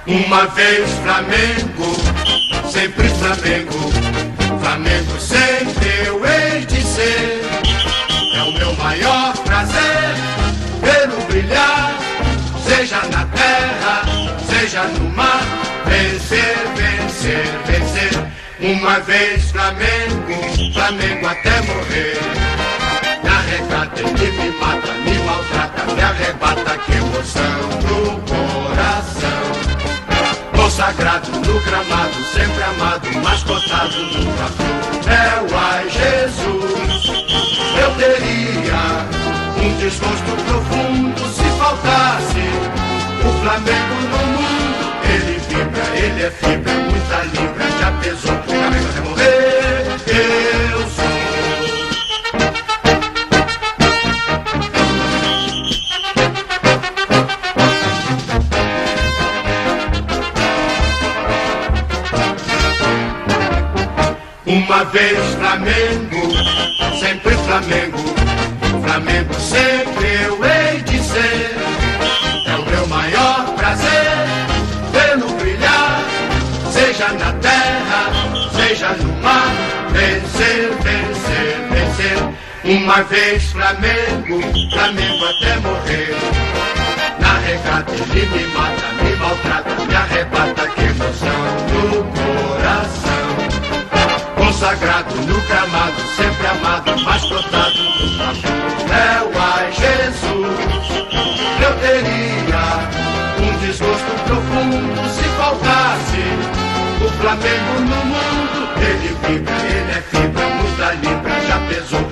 Uma vez Flamengo, sempre Flamengo, Flamengo sempre eu hei de ser. É o meu maior prazer vê-lo brilhar, seja na terra, seja no mar. Vencer, vencer, vencer. Uma vez Flamengo, Flamengo até morrer. Me arrecata, ele me mata, me maltrata, me arrebata, que emoção do coração. Consagrado no gramado, sempre amado, mascotado no troféu. Ai Jesus, eu teria um desgosto profundo se faltasse o Flamengo no mundo. Ele vibra, ele é fibra, muita libra, já pesou, o Flamengo até morrer. Eu sou. Uma vez Flamengo, sempre Flamengo, Flamengo sempre eu hei de ser. É o meu maior prazer vê-lo brilhar, seja na terra, seja no mar. Vencer, vencer, vencer. Uma vez Flamengo, Flamengo até morrer. Na regata ele me mata, me maltrata, me arrebata, que emoção do coração. Consagrado no gramado, sempre amado, mascotado no troféu. Ai Jesus, eu teria um desgosto profundo se faltasse o Flamengo no mundo. Ele vibra, ele é fibra, muita libra, já pesou,